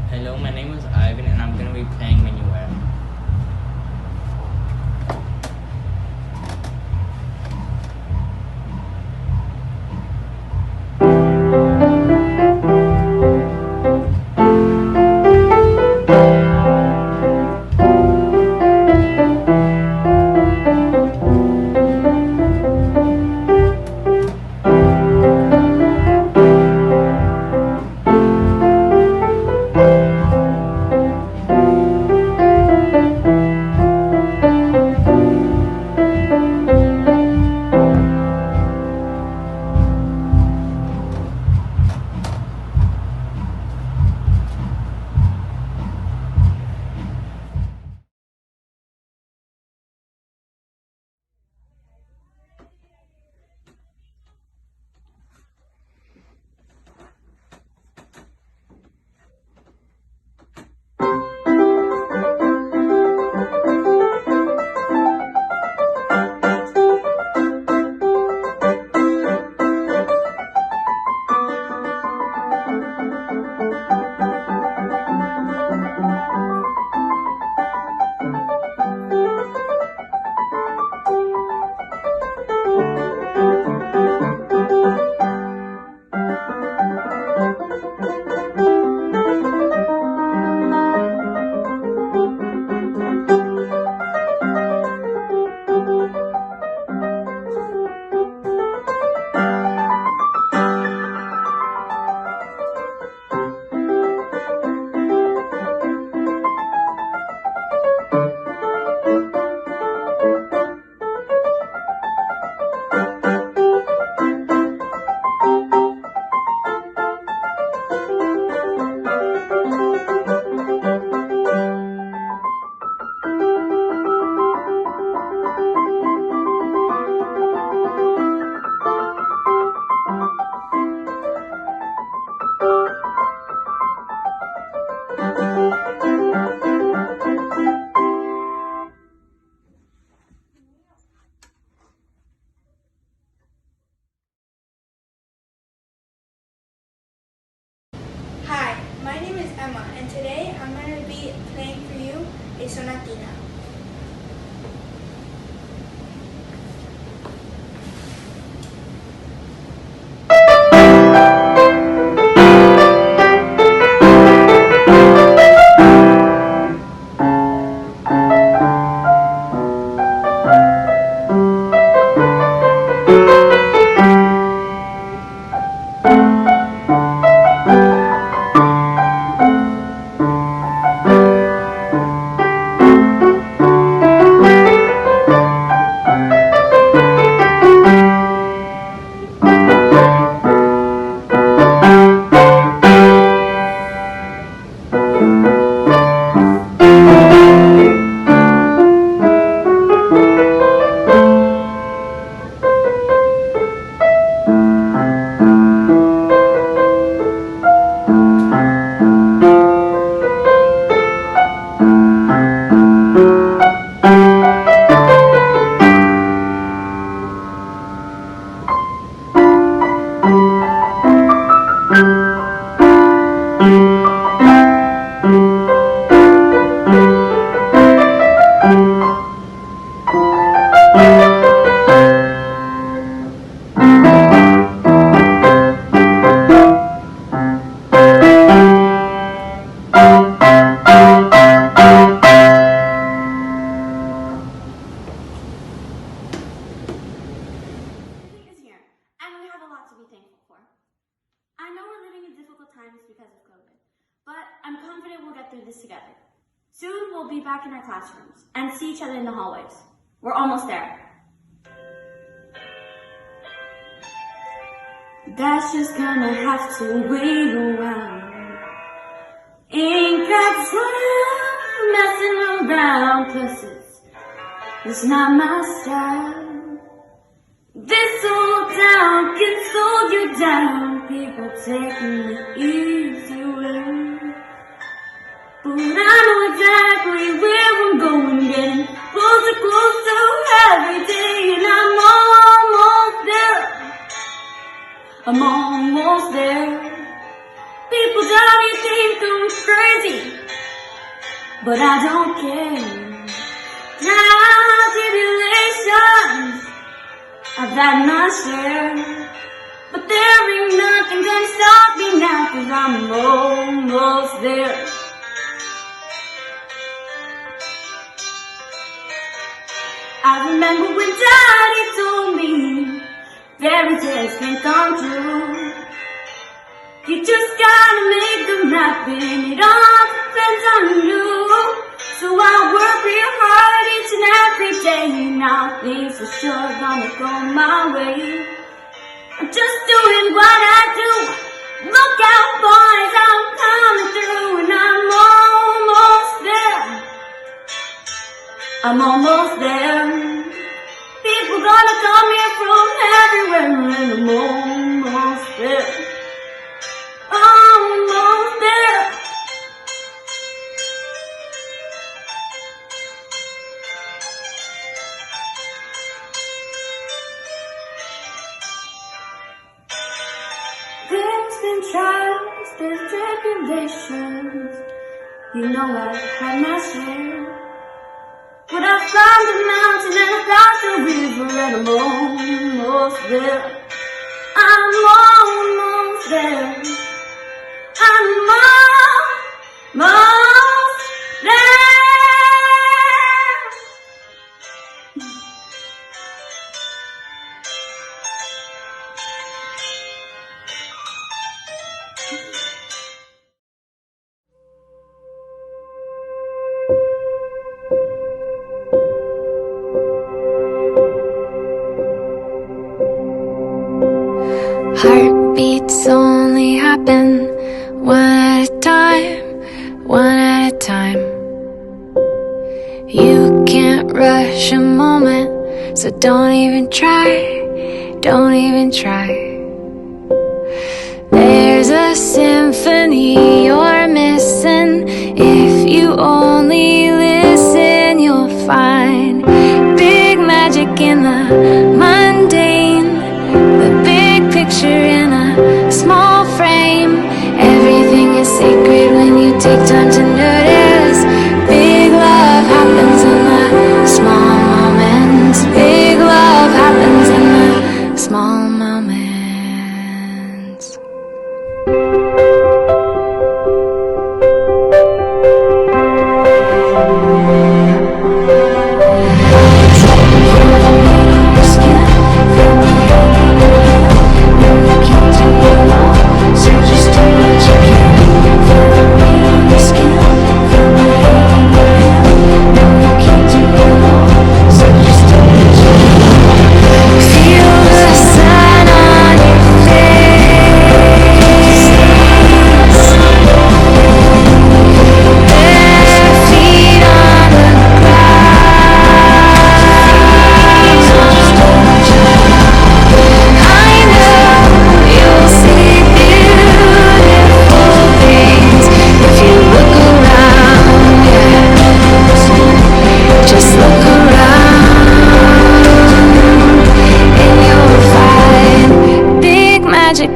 Hello, my name is Ivan and I'm going to be playing Minuet. Hi, my name is Emma, and today I'm going to be playing for you a sonatina. I know we're living in difficult times because of COVID, but I'm confident we'll get through this together. Soon we'll be back in our classrooms and see each other in the hallways. We're almost there. That's just gonna have to wait a while. Ain't got time messing around, plus it's not my style. This old town can slow you down, people taking the easy way. But I know exactly where I'm going, getting closer, closer every day, and I'm almost there. People tell me think I'm crazy, but I don't care. Trials, tribulations, I've had my share, but there ain't nothing gonna stop me now, 'cause I'm almost there. I remember when Daddy told me fairy tales can come true. You just gotta make them happen, it all depends on you. So I work real hard each and every day, now things are sure gonna go my way. I'm just doing what I do, look out boys, I'm coming through, and I'm almost there. I'm almost there. People gonna come here from everywhere, and I'm almost there. Almost there. There's been trials, there's tribulations, you know I've had my share. But I climbed the mountain and I crossed the river, and I'm almost there. I'm almost there. I'm almost there. Heartbeats only happen one at a time, one at a time. You can't rush a moment, so don't even try, don't even try. There's a symphony you're missing. If you only listen, you'll find big magic in the mundane, the big picture in a small frame. Everything is sacred when you take time to notice. Big love happens in the small moments. Big love happens in the small moments.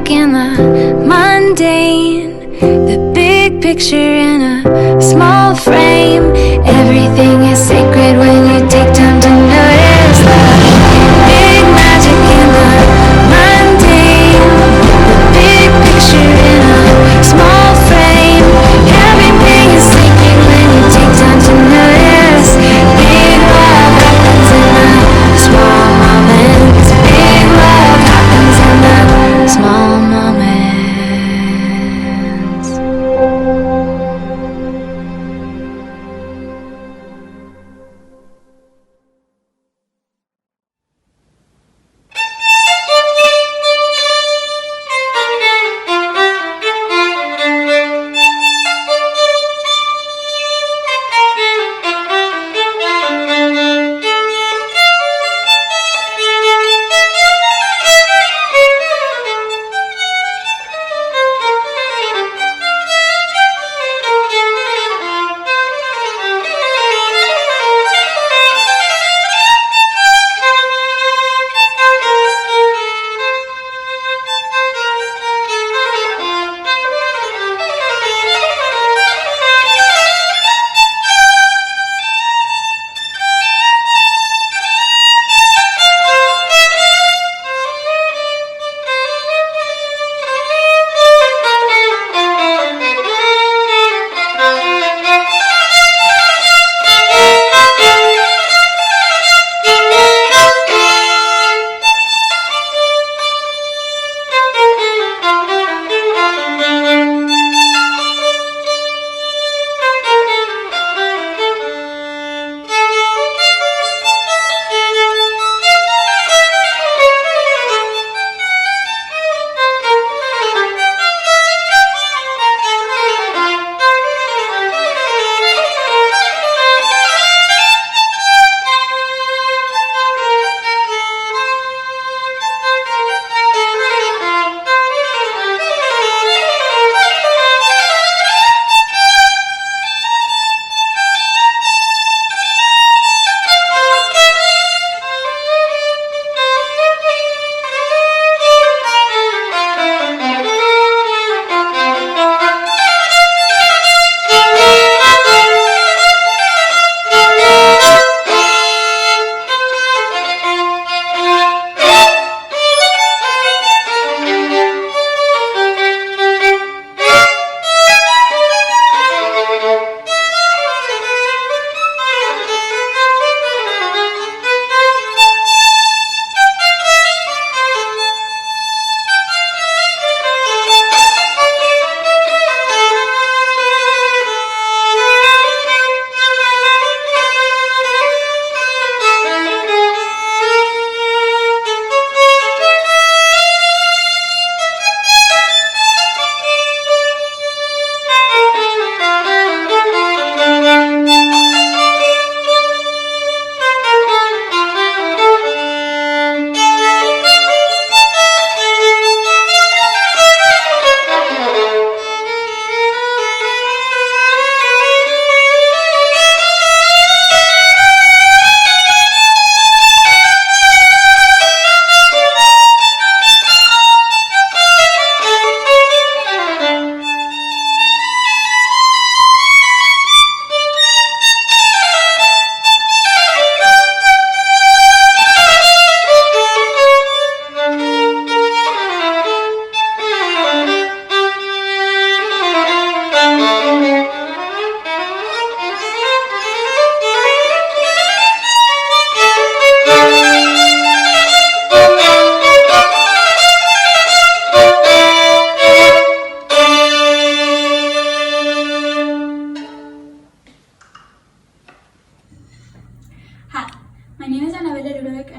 In the mundane, the big picture in a small frame. Everything is sacred when you take time to notice the big magic in the mundane, the big picture in a small frame. Everything is sacred when you take time to notice. Big love happens in the small moments. Big love happens in the small moments.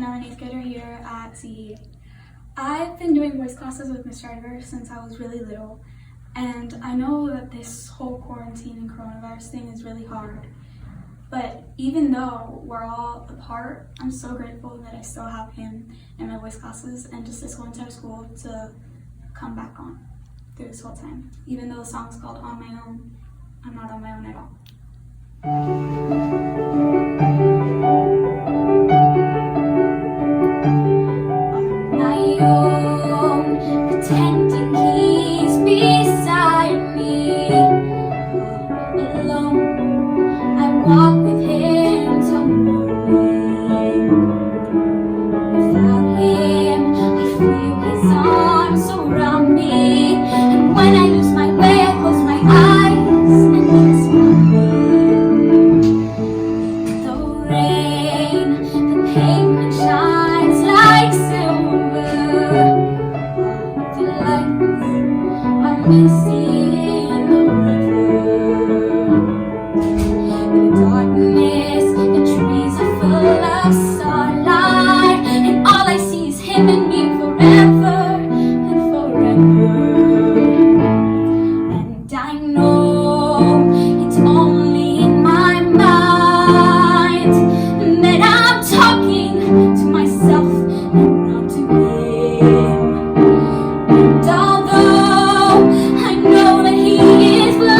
and I'm an 8th grader here at CE. I've been doing voice classes with Miss Driver since I was really little, and I know that this whole quarantine and coronavirus thing is really hard. But even though we're all apart, I'm so grateful that I still have him in my voice classes and just this whole entire school to come back on through this whole time. Even though the song's called On My Own, I'm not on my own at all. On my own, pretending he's beside me. Alone, I walk with him till morning. Without him, I feel his arms around me. And when I lose my way, I close my eyes and kiss my wind. The rain, the pavement shines like silver. The lights are misty in the river. The darkness, the trees are full of starlight, and all I see is him and me forever and forever. And I know it's only in my mind that I'm talking to myself and not to him. And although I know that he is blind,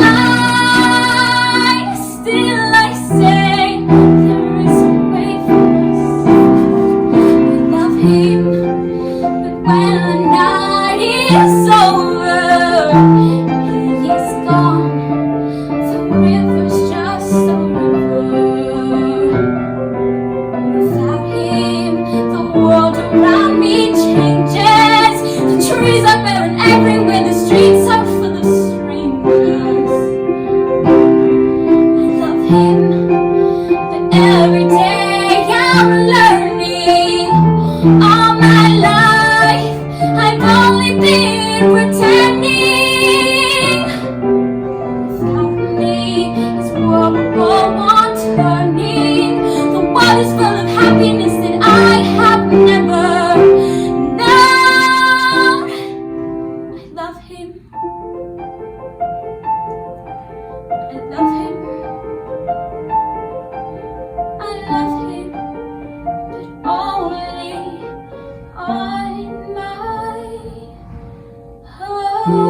still I say there is a way for us. I love him, but when the night is over, he is gone. The river's just a river. Without him, the world around me changes. The trees are barren everywhere, the streets are full of strangers. I love him, but every day I'm learning. All my life I've only been pretending. Without me, this world will go on turning. The world is full of happiness that I have never known. I love him. I love him. I love him, but only on my own.